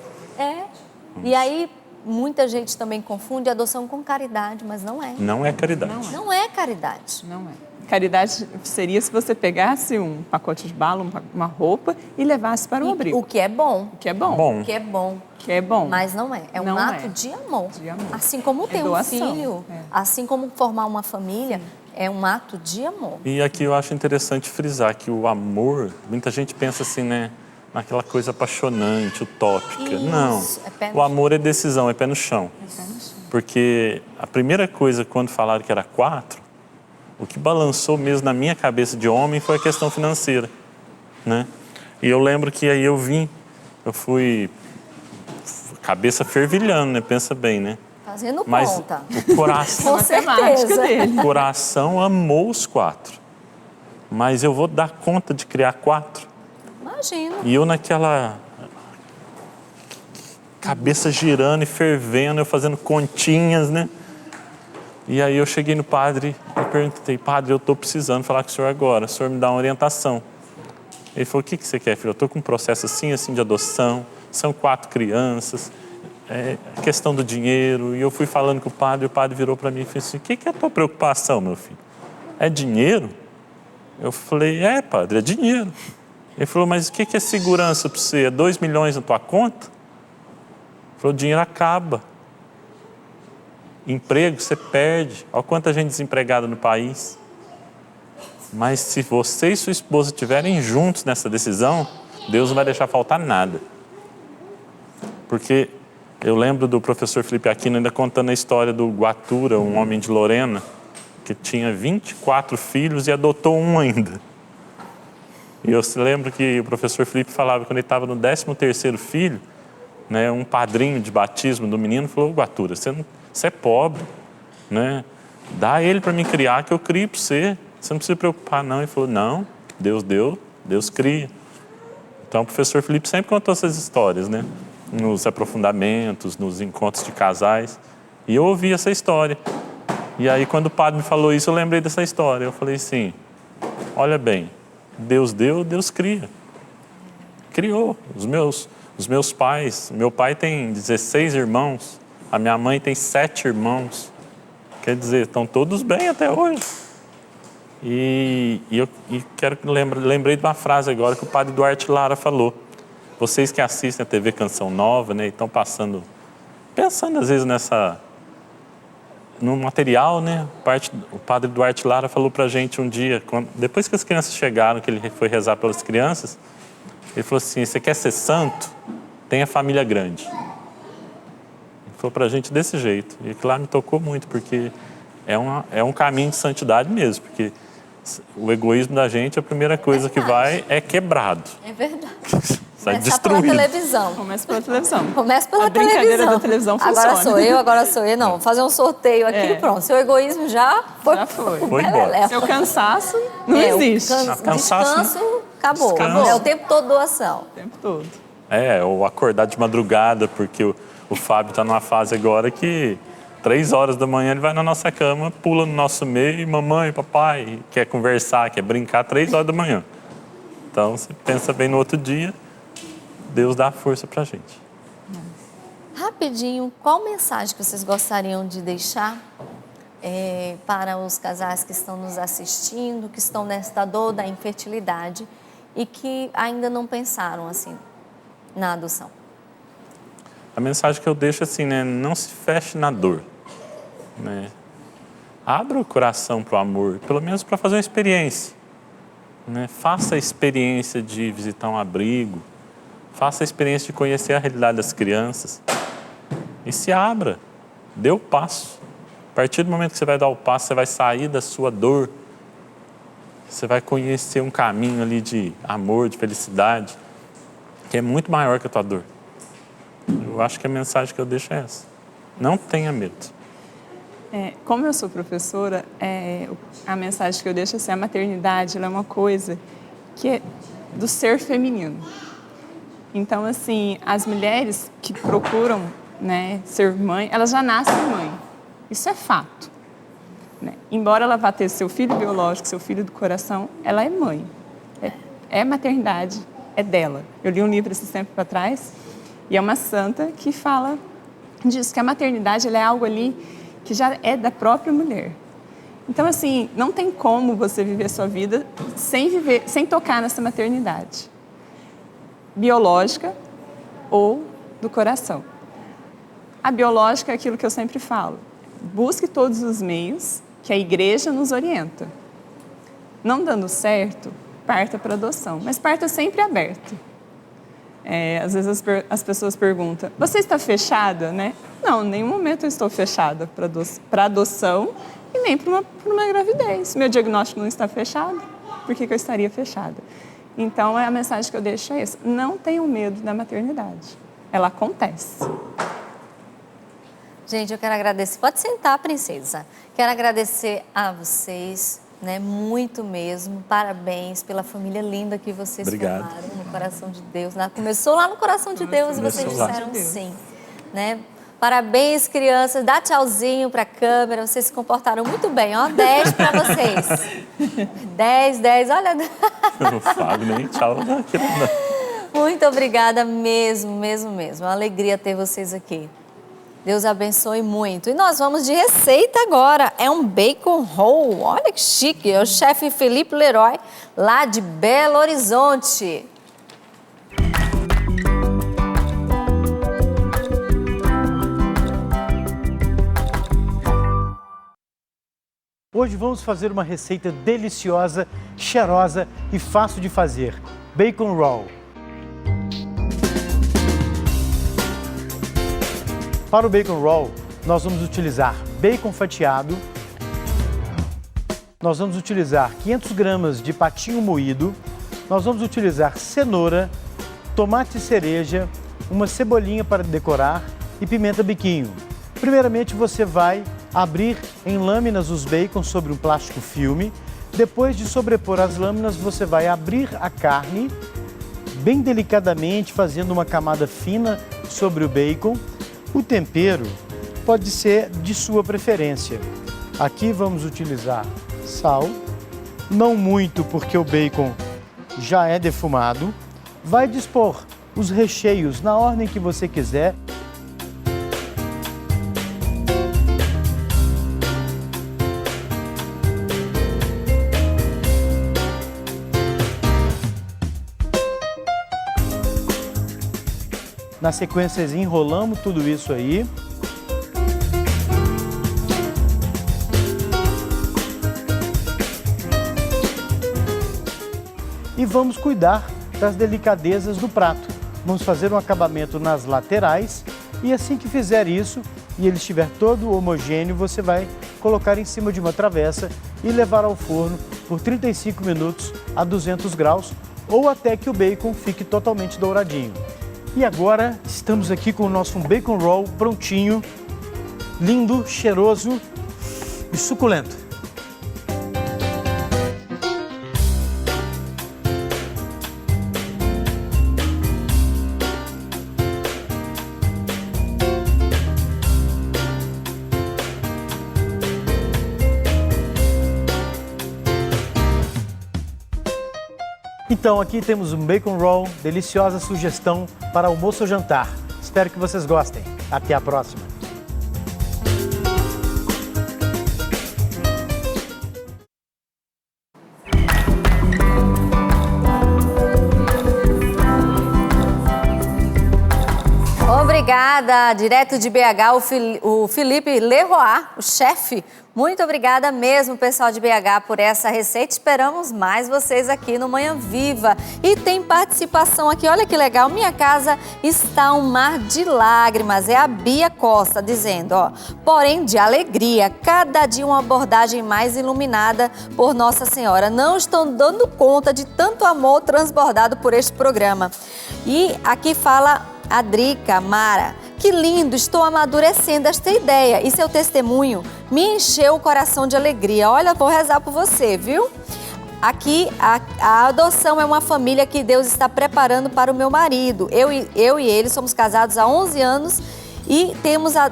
E aí... Muita gente também confunde adoção com caridade, mas não é. Não é caridade. Não é caridade. Não é. Caridade seria se você pegasse um pacote de bala, uma roupa e levasse para o abrigo. O que é bom. O que é bom. Bom. O que é bom. Que é bom. Mas não é. É um ato de amor. De amor. Assim como ter um doação. filho, assim como formar uma família, é um ato de amor. E aqui eu acho interessante frisar que o amor, muita gente pensa assim, né? Naquela coisa apaixonante, utópica. Isso, Não, o amor é decisão, é pé no chão. Porque a primeira coisa, quando falaram que era 4, o que balançou mesmo na minha cabeça de homem foi a questão financeira, né? E eu lembro que aí eu fui cabeça fervilhando, né? Pensa bem, né? Fazendo Mas conta. o coração, Com certeza. dele. o coração amou os 4. Mas eu vou dar conta de criar 4? Imagina. E eu naquela cabeça girando e fervendo, eu fazendo continhas, né? E aí eu cheguei no padre e perguntei, padre, eu estou precisando falar com o senhor agora, o senhor me dá uma orientação. Ele falou, o que você quer, filho? Eu estou com um processo assim de adoção, são 4 crianças, questão do dinheiro. E eu fui falando com o padre virou para mim e falou assim, o que é a tua preocupação, meu filho? É dinheiro? Eu falei, padre, é dinheiro. Ele falou, mas o que é segurança para você? É 2 milhões na tua conta? Ele falou, o dinheiro acaba. Emprego você perde. Olha quanta gente desempregada no país. Mas se você e sua esposa estiverem juntos nessa decisão, Deus não vai deixar faltar nada. Porque eu lembro do professor Felipe Aquino ainda contando a história do Guatura, um homem de Lorena, que tinha 24 filhos e adotou um ainda. E eu lembro que o professor Felipe falava que quando ele estava no 13º filho, né, um padrinho de batismo do menino falou, Guatura, você é pobre, né? Dá ele para me criar que eu crio para você. Você não precisa se preocupar, não. Ele falou, não, Deus deu, Deus cria. Então o professor Felipe sempre contou essas histórias, né? Nos aprofundamentos, nos encontros de casais. E eu ouvi essa história. E aí quando o padre me falou isso, eu lembrei dessa história. Eu falei assim, olha bem, Deus deu, Deus cria. Criou. Os meus pais, meu pai tem 16 irmãos, a minha mãe tem 7 irmãos. Quer dizer, estão todos bem até hoje. E lembrei de uma frase agora que o padre Duarte Lara falou. vocês que assistem a TV Canção Nova, né, e estão pensando às vezes no material, né? O padre Duarte Lara falou pra gente um dia, depois que as crianças chegaram, que ele foi rezar pelas crianças, ele falou assim, você quer ser santo? Tenha família grande. Ele falou pra gente desse jeito. E aquilo lá me tocou muito, porque é um caminho de santidade mesmo, porque o egoísmo da gente, a primeira coisa que vai é quebrado. É verdade. Sai Começa pela destruindo. televisão. Começa pela televisão. Começa pela A brincadeira televisão. da televisão funciona. Agora sou eu. Não, vou fazer um sorteio aqui e pronto. Seu egoísmo já foi. Já foi. Foi embora. Seu cansaço não existe. Cansaço, Descanso, acabou. Descanso. É o tempo todo doação. O tempo todo. Ou acordar de madrugada, porque o Fábio está numa fase agora que 3 horas da manhã ele vai na nossa cama, pula no nosso meio, mamãe, papai, quer conversar, quer brincar 3 horas da manhã. Então, você pensa bem no outro dia, Deus dá força pra gente. Rapidinho, qual mensagem que vocês gostariam de deixar para os casais que estão nos assistindo, que estão nesta dor da infertilidade e que ainda não pensaram assim na adoção? A mensagem que eu deixo assim, né? Não se feche na dor, né? Abra o coração para o amor, pelo menos para fazer uma experiência, né? Faça a experiência de visitar um abrigo, faça a experiência de conhecer a realidade das crianças e se abra, dê o passo. A partir do momento que você vai dar o passo, você vai sair da sua dor, você vai conhecer um caminho ali de amor, de felicidade, que é muito maior que a tua dor. Eu acho que a mensagem que eu deixo é essa. Não tenha medo. Como eu sou professora, a mensagem que eu deixo é assim, a maternidade ela é uma coisa que é do ser feminino. Então, assim, as mulheres que procuram, né, ser mãe, elas já nascem mãe. Isso é fato. Né? Embora ela vá ter seu filho biológico, seu filho do coração, ela é mãe. É maternidade, é dela. Eu li um livro esse tempo atrás, e é uma santa que fala disso, que a maternidade ela é algo ali que já é da própria mulher. Então, assim, não tem como você viver a sua vida sem tocar nessa maternidade. Biológica ou do coração. A biológica é aquilo que eu sempre falo. Busque todos os meios que a igreja nos orienta. Não dando certo, parta para adoção, mas parta sempre aberto. Às vezes as pessoas perguntam, você está fechada, né? Não, em nenhum momento eu estou fechada para adoção e nem para uma gravidez. Meu diagnóstico não está fechado, por que eu estaria fechada? Então, a mensagem que eu deixo é essa, não tenham medo da maternidade, ela acontece. Gente, eu quero agradecer, pode sentar, princesa. Quero agradecer a vocês, né, muito mesmo, parabéns pela família linda que vocês Obrigado. formaram no coração de Deus. Né? Começou lá no coração de Deus e vocês disseram sim. Né? Parabéns, crianças, dá tchauzinho para a câmera, vocês se comportaram muito bem, ó, 10 para vocês. 10, olha. Não falo nem tchau. Muito obrigada mesmo. Uma alegria ter vocês aqui. Deus abençoe muito. E nós vamos de receita agora. É um bacon roll. Olha que chique. É o chefe Felipe Leroy, lá de Belo Horizonte. Hoje vamos fazer uma receita deliciosa, cheirosa e fácil de fazer. Bacon roll. Para o bacon roll, nós vamos utilizar bacon fatiado, nós vamos utilizar 500 gramas de patinho moído, nós vamos utilizar cenoura, tomate cereja, uma cebolinha para decorar e pimenta biquinho. Primeiramente você vai abrir em lâminas os bacons sobre um plástico filme. Depois de sobrepor as lâminas, você vai abrir a carne bem delicadamente, fazendo uma camada fina sobre o bacon. O tempero pode ser de sua preferência. Aqui vamos utilizar sal, não muito porque o bacon já é defumado. Vai dispor os recheios na ordem que você quiser. Na sequência, enrolamos tudo isso aí. E vamos cuidar das delicadezas do prato. Vamos fazer um acabamento nas laterais e assim que fizer isso e ele estiver todo homogêneo, você vai colocar em cima de uma travessa e levar ao forno por 35 minutos a 200 graus ou até que o bacon fique totalmente douradinho. E agora estamos aqui com o nosso bacon roll prontinho, lindo, cheiroso e suculento. Então aqui temos um bacon roll, deliciosa sugestão para almoço ou jantar. Espero que vocês gostem. Até a próxima. Obrigada, direto de BH, o Felipe Leroy, o chefe. Muito obrigada mesmo, pessoal de BH, por essa receita. Esperamos mais vocês aqui no Manhã Viva. E tem participação aqui, olha que legal. Minha casa está um mar de lágrimas. É a Bia Costa dizendo, ó. Porém, de alegria, cada dia uma abordagem mais iluminada por Nossa Senhora. Não estão dando conta de tanto amor transbordado por este programa. E aqui fala a Drica Mara. Que lindo, estou amadurecendo esta ideia e seu testemunho me encheu o coração de alegria. Olha, vou rezar por você, viu? Aqui, a adoção é uma família que Deus está preparando para o meu marido. Eu e ele somos casados há 11 anos e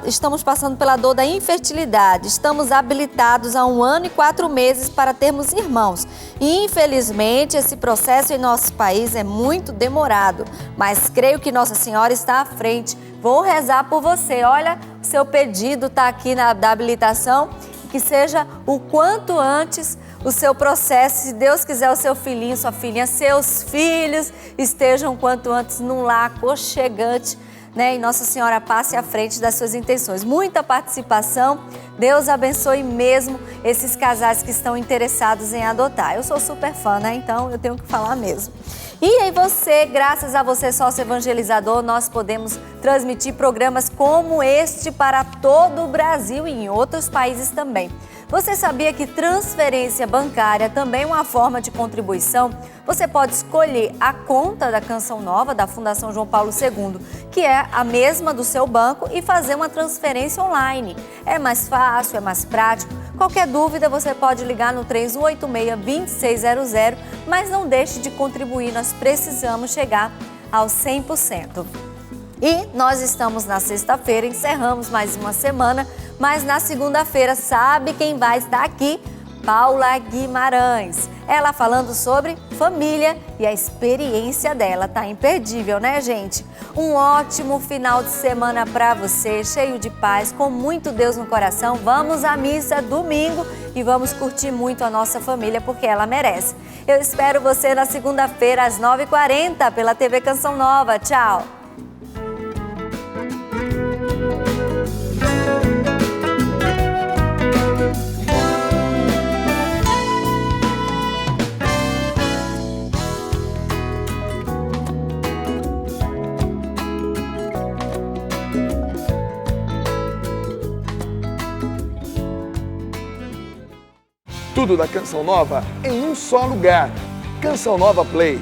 estamos passando pela dor da infertilidade. Estamos habilitados há 1 ano e 4 meses para termos irmãos. E, infelizmente, esse processo em nosso país é muito demorado, mas creio que Nossa Senhora está à frente. Vou rezar por você. Olha, o seu pedido está aqui da habilitação, que seja o quanto antes o seu processo. Se Deus quiser, o seu filhinho, sua filhinha, seus filhos estejam o quanto antes num lar aconchegante, né? E Nossa Senhora passe à frente das suas intenções. Muita participação. Deus abençoe mesmo esses casais que estão interessados em adotar. Eu sou super fã, né? Então eu tenho que falar mesmo. E aí você, graças a você, sócio evangelizador, nós podemos transmitir programas como este para todo o Brasil e em outros países também. Você sabia que transferência bancária também é uma forma de contribuição? Você pode escolher a conta da Canção Nova da Fundação João Paulo II, que é a mesma do seu banco, e fazer uma transferência online. É mais fácil, é mais prático. Qualquer dúvida você pode ligar no 3186-2600, mas não deixe de contribuir, nós precisamos chegar aos 100%. E nós estamos na sexta-feira, encerramos mais uma semana, mas na segunda-feira, sabe quem vai estar aqui? Paula Guimarães. Ela falando sobre família e a experiência dela. Tá imperdível, né, gente? Um ótimo final de semana para você, cheio de paz, com muito Deus no coração. Vamos à missa domingo e vamos curtir muito a nossa família, porque ela merece. Eu espero você na segunda-feira, às 9h40, pela TV Canção Nova. Tchau! Tudo da Canção Nova em um só lugar. Canção Nova Play.